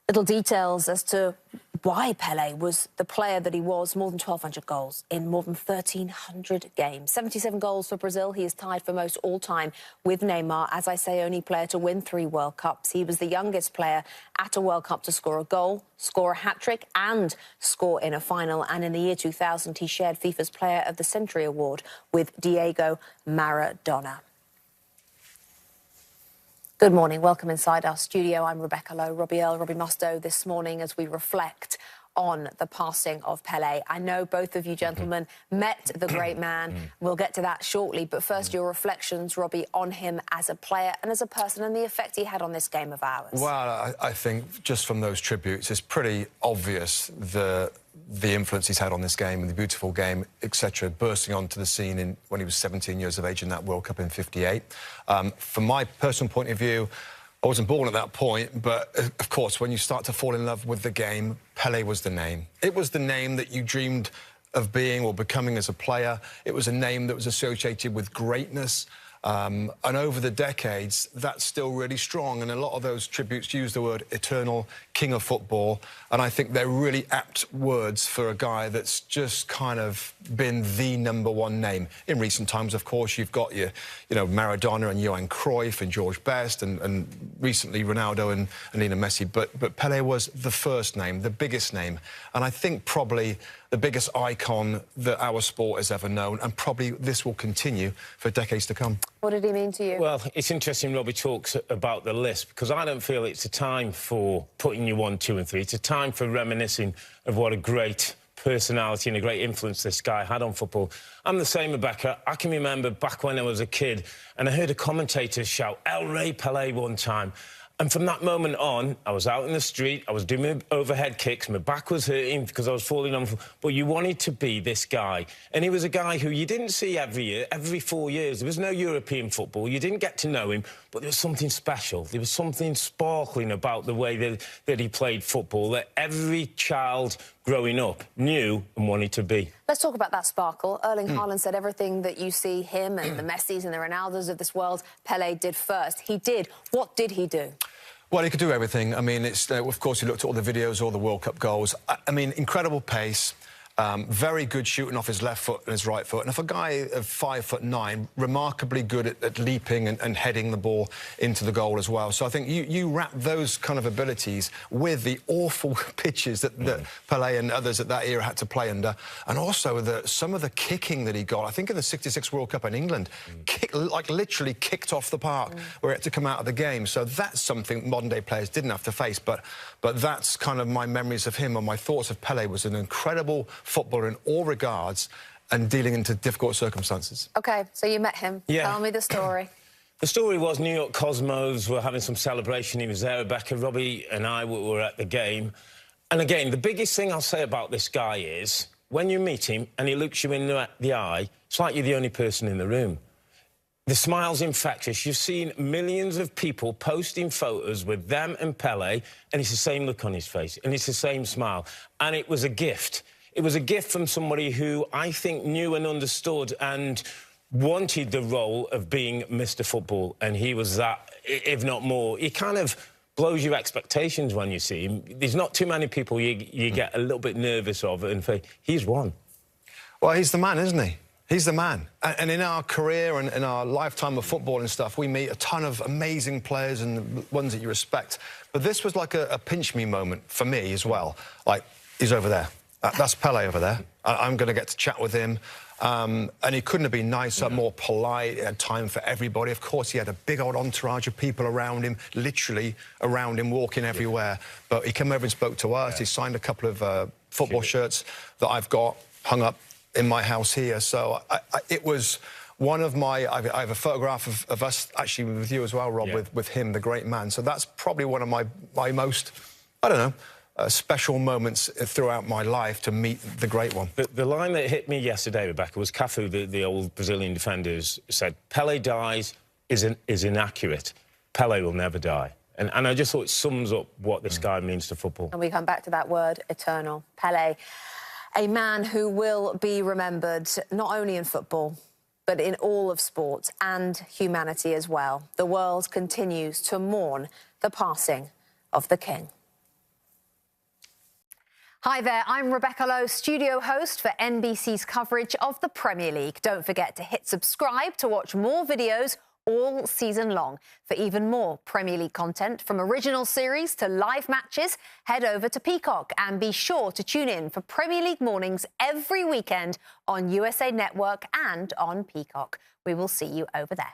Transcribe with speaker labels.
Speaker 1: Little details as to why Pele was the player that he was. More than 1,200 goals in more than 1,300 games. 77 goals for Brazil. He is tied for most all-time with Neymar. As I say, only player to win 3 World Cups. He was the youngest player at a World Cup to score a goal, score a hat-trick and score in a final. And in the year 2000, he shared FIFA's Player of the Century award with Diego Maradona. Good morning. Welcome inside our studio. I'm Rebecca Lowe, Robbie Earle, Robbie Mustoe this morning as we reflect on the passing of Pele. I know both of you gentlemen met the great man. We'll get to that shortly. But first, your reflections, Robbie, on him as a player and as a person and the effect he had on this game of ours.
Speaker 2: Well, I think just from those tributes, it's pretty obvious the influence he's had on this game and the beautiful game, etc., bursting onto the scene when he was 17 years of age in that World Cup in '58. From my personal point of view, I wasn't born at that point, but of course, when you start to fall in love with the game, Pele was the name. It was the name that you dreamed of being or becoming as a player. It was a name that was associated with greatness. And over the decades, that's still really strong. And a lot of those tributes use the word eternal king of football. And I think they're really apt words for a guy that's just kind of been the #1 name. In recent times, of course, you've got you know, Maradona and Johan Cruyff and George Best and recently Ronaldo and Lionel Messi. But Pele was the first name, the biggest name. And I think probably the biggest icon that our sport has ever known, and probably this will continue for decades to come.
Speaker 1: What did he mean to you?
Speaker 3: Well, it's interesting Robbie talks about the list, because I don't feel it's a time for putting you 1, 2 and 3. It's a time for reminiscing of what a great personality and a great influence this guy had on football. I'm the same, Rebecca. I can remember back when I was a kid and I heard a commentator shout, "El Rey Pele," one time. And from that moment on, I was out in the street, I was doing overhead kicks, my back was hurting because I was falling on. But you wanted to be this guy. And he was a guy who you didn't see every year, every 4 years. There was no European football. You didn't get to know him, but there was something special. There was something sparkling about the way that he played football that every child growing up knew and wanted to be.
Speaker 1: Let's talk about that sparkle. Erling Haaland said everything that you see him and the Messis and the Ronaldos of this world, Pele did first. He did. What did he do?
Speaker 2: Well, he could do everything. I mean, it's of course, you looked at all the videos, all the World Cup goals. I mean, incredible pace, very good shooting off his left foot and his right foot. And for a guy of 5'9", remarkably good at leaping and heading the ball into the goal as well. So I think you wrap those kind of abilities with the awful pitches that Pele and others at that era had to play under, and also some of the kicking that he got. I think in the '66 World Cup in England, literally kicked off the park where it had to come out of the game. So that's something modern-day players didn't have to face. But that's kind of my memories of him, and my thoughts of Pele was an incredible footballer in all regards and dealing into difficult circumstances. OK, so you met him. Yeah. Tell me the story.
Speaker 3: The story was New York Cosmos were having some celebration. He was there, Rebecca. Robbie and I were at the game. And again, the biggest thing I'll say about this guy is when you meet him and he looks you in the eye, it's like you're the only person in the room. The smile's infectious. You've seen millions of people posting photos with them and Pele, and it's the same look on his face, and it's the same smile. And it was a gift. It was a gift from somebody who I think knew and understood and wanted the role of being Mr. Football, and he was that, if not more. He kind of blows your expectations when you see him. There's not too many people you get a little bit nervous of, and he's one.
Speaker 2: Well, he's the man, isn't he? He's the man. And in our career and in our lifetime of football and stuff, we meet a ton of amazing players and ones that you respect. But this was like a pinch-me moment for me as well. Like, he's over there. That's Pele over there. I'm going to get to chat with him. And he couldn't have been nicer, more polite. He had time for everybody. Of course, he had a big old entourage of people around him, literally around him, walking everywhere. But he came over and spoke to us. He signed a couple of football shirts that I've got hung up in my house here. So it was one of my... I have a photograph of us, actually, with you as well, Rob, with him, the great man. So that's probably one of my most, I don't know, special moments throughout my life to meet the great one.
Speaker 3: The line that hit me yesterday, Rebecca, was Cafu, the old Brazilian defender, said, "Pele dies is inaccurate. Pele will never die." And I just thought it sums up what this guy means to football.
Speaker 1: And we come back to that word, eternal. Pele, a man who will be remembered not only in football, but in all of sports and humanity as well. The world continues to mourn the passing of the king. Hi there, I'm Rebecca Lowe, studio host for NBC's coverage of the Premier League. Don't forget to hit subscribe to watch more videos all season long. For even more Premier League content, from original series to live matches, head over to Peacock and be sure to tune in for Premier League mornings every weekend on USA Network and on Peacock. We will see you over there.